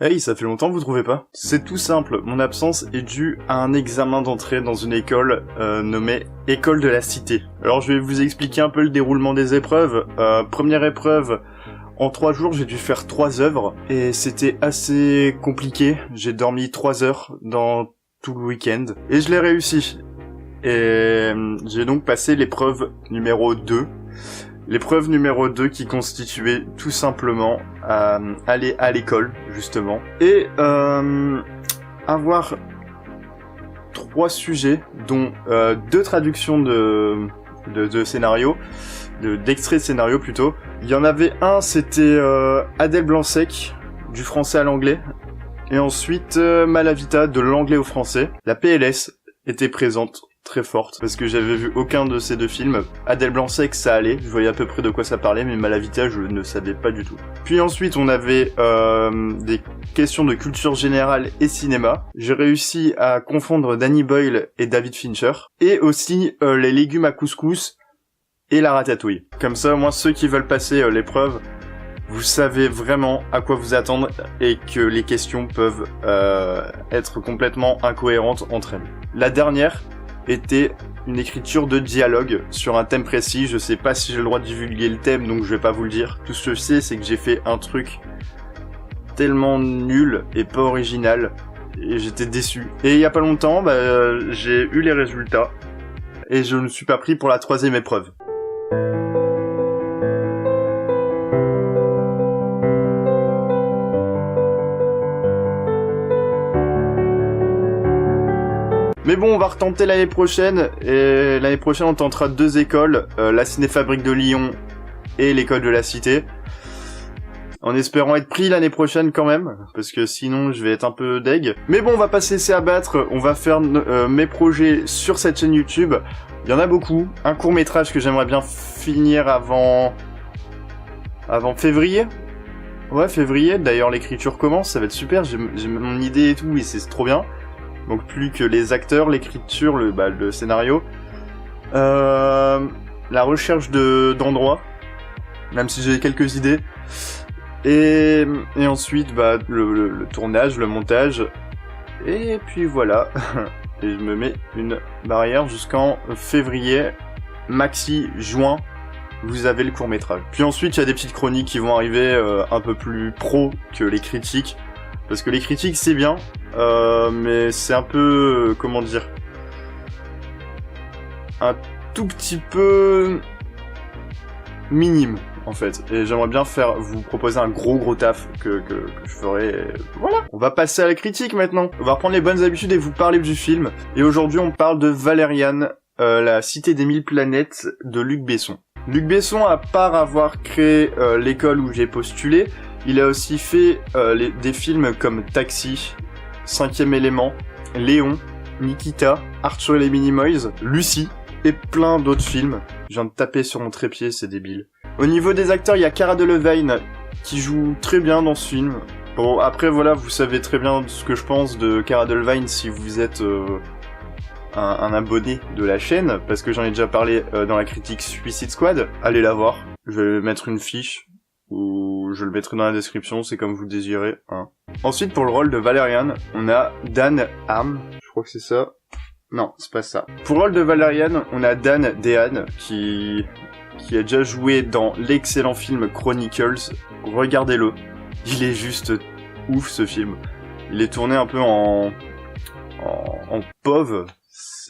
Hey, ça fait longtemps que vous trouvez pas? C'est tout simple, mon absence est due à un examen d'entrée dans une école nommée École de la Cité. Alors je vais vous expliquer un peu le déroulement des épreuves. Première épreuve, en 3 jours j'ai dû faire 3 œuvres et c'était assez compliqué. J'ai dormi 3 heures dans tout le week-end et je l'ai réussi. Et j'ai donc passé l'épreuve numéro 2. L'épreuve numéro 2 qui constituait tout simplement aller à l'école, justement, et avoir 3 sujets, dont 2 traductions de scénarios, d'extraits de scénarios plutôt. Il y en avait un, c'était Adèle Blanc-Sec, du français à l'anglais, et ensuite Malavita, de l'anglais au français. La PLS était présente, très forte, parce que j'avais vu aucun de ces 2 films. Adèle Blanc-Sec, ça allait, je voyais à peu près de quoi ça parlait, mais Malavita, je ne savais pas du tout. Puis ensuite, on avait des questions de culture générale et cinéma. J'ai réussi à confondre Danny Boyle et David Fincher, et aussi les légumes à couscous et la ratatouille. Comme ça, au moins, ceux qui veulent passer l'épreuve, vous savez vraiment à quoi vous attendre et que les questions peuvent être complètement incohérentes entre elles. La dernière était une écriture de dialogue sur un thème précis. Je sais pas si j'ai le droit de divulguer le thème, donc je vais pas vous le dire. Tout ce que je sais, c'est que j'ai fait un truc tellement nul et pas original, et j'étais déçu. Et il y a pas longtemps, j'ai eu les résultats, et je ne suis pas pris pour la 3e épreuve. Mais bon, on va retenter l'année prochaine, et l'année prochaine on tentera 2 écoles, la Cinéfabrique de Lyon et l'école de la Cité, en espérant être pris l'année prochaine quand même, parce que sinon je vais être un peu deg. Mais bon, on va pas se laisser abattre, on va faire mes projets sur cette chaîne YouTube. Il y en a beaucoup, un court-métrage que j'aimerais bien finir avant février. Ouais, février, d'ailleurs l'écriture commence, ça va être super, j'ai mon idée et tout, et c'est trop bien. Donc plus que les acteurs, l'écriture, le scénario, la recherche d'endroits, même si j'ai quelques idées, et ensuite le tournage, le montage, et puis voilà. Et je me mets une barrière jusqu'en février, maxi juin, vous avez le court-métrage. Puis ensuite il y a des petites chroniques qui vont arriver un peu plus pro que les critiques, parce que les critiques c'est bien, mais c'est un peu, comment dire, un tout petit peu minime en fait, et j'aimerais bien vous proposer un gros taf que je ferai, voilà. On va passer à la critique maintenant, on va reprendre les bonnes habitudes et vous parler du film, et aujourd'hui on parle de Valérian, la cité des 1000 planètes de Luc Besson. Luc Besson, à part avoir créé l'école où j'ai postulé, il a aussi fait des films comme Taxi, 5e élément, Léon, Nikita, Arthur et les Minimoys, Lucie, et plein d'autres films. Je viens de taper sur mon trépied, c'est débile. Au niveau des acteurs, il y a Cara Delevingne, qui joue très bien dans ce film. Bon, après voilà, vous savez très bien ce que je pense de Cara Delevingne si vous êtes un abonné de la chaîne, parce que j'en ai déjà parlé dans la critique Suicide Squad. Allez la voir, je vais mettre une fiche, ou je le mettrai dans la description, c'est comme vous le désirez, hein. Ensuite, pour le rôle de Valérian, on a Dan Harmon, je crois que c'est ça. Non, c'est pas ça. Pour le rôle de Valérian, on a Dan Dehan, qui a déjà joué dans l'excellent film Chronicles. Regardez-le. Il est juste ouf, ce film. Il est tourné un peu en POV.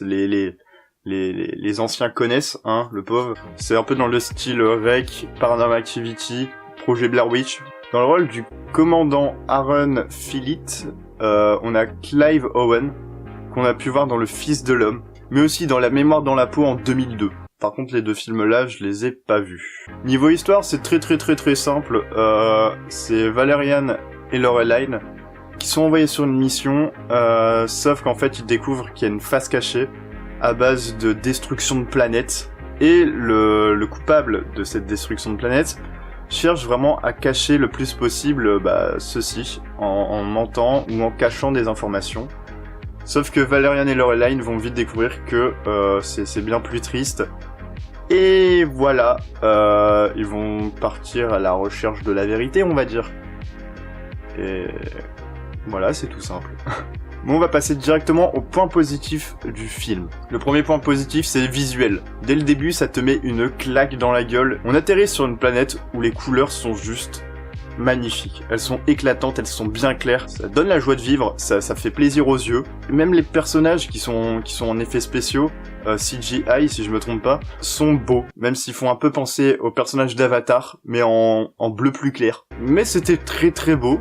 Les anciens connaissent, hein, le POV. C'est un peu dans le style Rec, Paranormal Activity, Projet Blair Witch. Dans le rôle du commandant Aaron Phillitt, on a Clive Owen, qu'on a pu voir dans Le Fils de l'Homme, mais aussi dans La Mémoire dans la peau en 2002. Par contre, les 2 films-là, je les ai pas vus. Niveau histoire, c'est très simple. C'est Valérian et Laureline qui sont envoyés sur une mission, sauf qu'en fait, ils découvrent qu'il y a une face cachée à base de destruction de planètes, et le coupable de cette destruction de planètes cherche vraiment à cacher le plus possible ceci, en mentant ou en cachant des informations. Sauf que Valérian et Laureline vont vite découvrir que c'est bien plus triste. Et voilà, ils vont partir à la recherche de la vérité, on va dire. Et voilà, c'est tout simple. Bon, on va passer directement au point positif du film. Le premier point positif, c'est visuel. Dès le début, ça te met une claque dans la gueule. On atterrit sur une planète où les couleurs sont juste magnifiques. Elles sont éclatantes, elles sont bien claires. Ça donne la joie de vivre, ça fait plaisir aux yeux. Et même les personnages qui sont en effets spéciaux, CGI si je me trompe pas, sont beaux. Même s'ils font un peu penser aux personnages d'Avatar, mais en bleu plus clair. Mais c'était très très beau.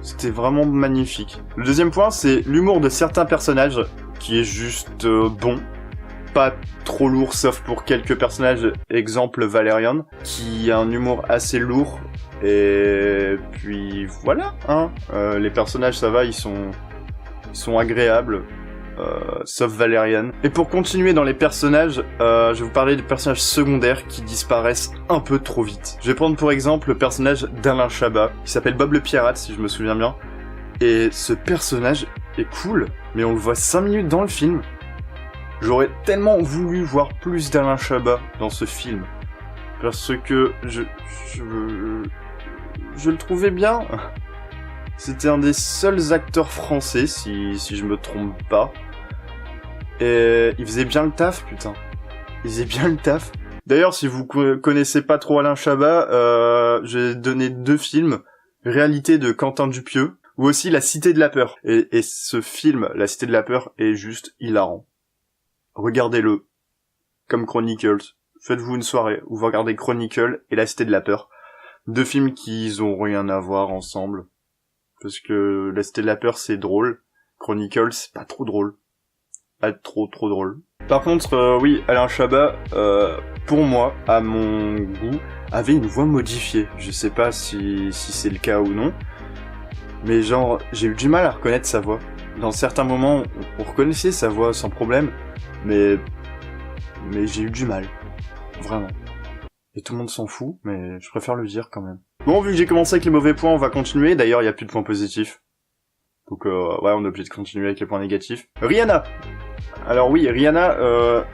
C'était vraiment magnifique. Le deuxième point, c'est l'humour de certains personnages, qui est juste bon. Pas trop lourd, sauf pour quelques personnages, exemple Valerian, qui a un humour assez lourd. Et puis voilà, hein. Les personnages, ça va, ils sont agréables. Sauf Valerian. Et pour continuer dans les personnages, je vais vous parler des personnages secondaires qui disparaissent un peu trop vite. Je vais prendre pour exemple le personnage d'Alain Chabat, qui s'appelle Bob le Pirate, si je me souviens bien. Et ce personnage est cool, mais on le voit 5 minutes dans le film. J'aurais tellement voulu voir plus d'Alain Chabat dans ce film. Parce que je le trouvais bien. C'était un des seuls acteurs français, si je me trompe pas. Et il faisait bien le taf, putain. Il faisait bien le taf. D'ailleurs, si vous connaissez pas trop Alain Chabat, j'ai donné 2 films. Réalité de Quentin Dupieux, ou aussi La Cité de la Peur. Et ce film, La Cité de la Peur, est juste hilarant. Regardez-le. Comme Chronicles. Faites-vous une soirée où vous regardez Chronicle et La Cité de la Peur. 2 films qui ont rien à voir ensemble. Parce que La Cité de la Peur, c'est drôle. Chronicle, c'est pas trop drôle. Pas trop drôle. Par contre, oui, Alain Chabat, pour moi, à mon goût, avait une voix modifiée. Je sais pas si c'est le cas ou non. Mais genre, j'ai eu du mal à reconnaître sa voix. Dans certains moments, on reconnaissait sa voix sans problème. Mais j'ai eu du mal. Vraiment. Et tout le monde s'en fout, mais je préfère le dire quand même. Bon, vu que j'ai commencé avec les mauvais points, on va continuer. D'ailleurs, il y a plus de points positifs. Donc, ouais, on est obligé de continuer avec les points négatifs. Rihanna. Alors oui, Rihanna,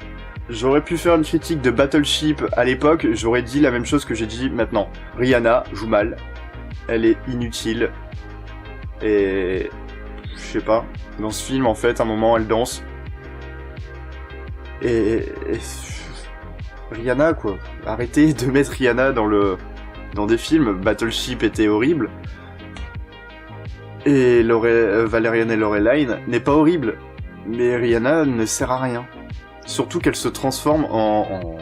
j'aurais pu faire une critique de Battleship à l'époque, j'aurais dit la même chose que j'ai dit maintenant. Rihanna joue mal. Elle est inutile. Et... je sais pas. Dans ce film, en fait, à un moment, elle danse. Et Rihanna, quoi. Arrêtez de mettre Rihanna dans des films. Battleship était horrible. Et Valerian et Lorelai n'est pas horrible. Mais Rihanna ne sert à rien. Surtout qu'elle se transforme en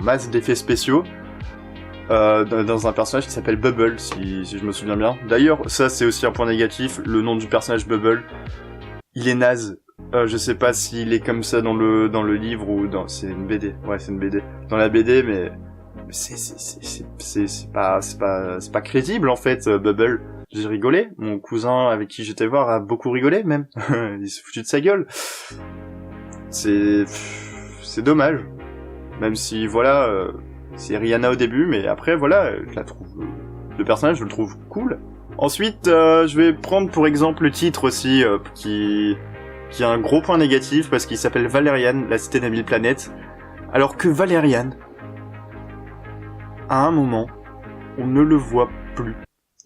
masse d'effets spéciaux dans un personnage qui s'appelle Bubble, si je me souviens bien. D'ailleurs, ça c'est aussi un point négatif, le nom du personnage Bubble, il est naze. Je sais pas s'il est comme ça dans le livre ou dans... c'est une BD. Ouais, c'est une BD. Dans la BD, mais c'est pas crédible en fait, Bubble. J'ai rigolé. Mon cousin avec qui j'étais voir a beaucoup rigolé même. Il s'est foutu de sa gueule. C'est dommage. Même si voilà, c'est Rihanna au début, mais après voilà, je la trouve. Le personnage, je le trouve cool. Ensuite, je vais prendre pour exemple le titre aussi, qui a un gros point négatif parce qu'il s'appelle Valerian, la cité des 1000 planètes. Alors que Valerian, à un moment, on ne le voit plus.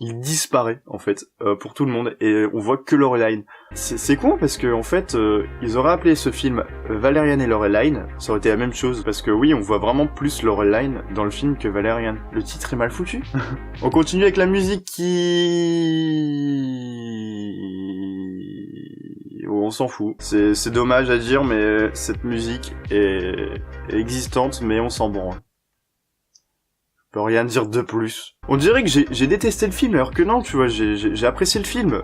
Il disparaît, en fait, pour tout le monde, et on voit que Lorelai. C'est con, parce que, en fait, ils auraient appelé ce film Valerian et Lorelai, ça aurait été la même chose, parce que oui, on voit vraiment plus Lorelai dans le film que Valerian. Le titre est mal foutu. On continue avec la musique on s'en fout. C'est dommage à dire, mais cette musique est existante, mais on s'en branle. Je peux rien dire de plus. On dirait que j'ai détesté le film, alors que non, tu vois, j'ai apprécié le film.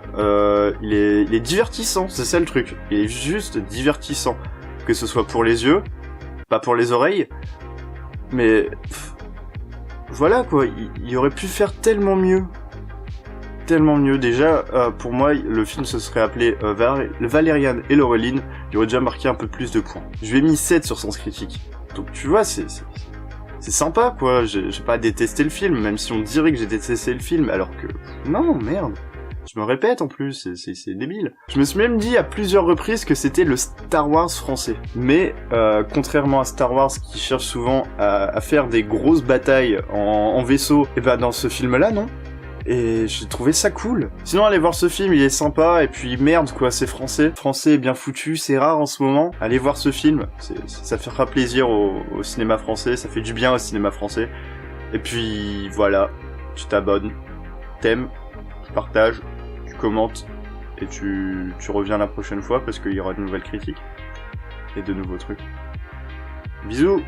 Il est divertissant, c'est ça le truc. Il est juste divertissant. Que ce soit pour les yeux, pas pour les oreilles, mais... voilà quoi, il aurait pu faire tellement mieux. Tellement mieux. Déjà, pour moi, le film se serait appelé Valerian et Laureline. Il aurait déjà marqué un peu plus de points. Je lui ai mis 7 sur Sens Critique. Donc tu vois, c'est sympa, quoi. J'ai pas détesté le film, même si on dirait que j'ai détesté le film, alors que... non, merde. Je me répète, en plus, c'est débile. Je me suis même dit à plusieurs reprises que c'était le Star Wars français. Mais, contrairement à Star Wars, qui cherche souvent à faire des grosses batailles en vaisseau, et ben dans ce film-là, non. et j'ai trouvé ça cool. Sinon, allez voir ce film, il est sympa, et puis merde quoi, c'est français. Français est bien foutu, c'est rare en ce moment. Allez voir ce film, ça fera plaisir au cinéma français, ça fait du bien au cinéma français. Et puis voilà, tu t'abonnes, t'aimes, tu partages, tu commentes, et tu reviens la prochaine fois parce qu'il y aura de nouvelles critiques et de nouveaux trucs. Bisous!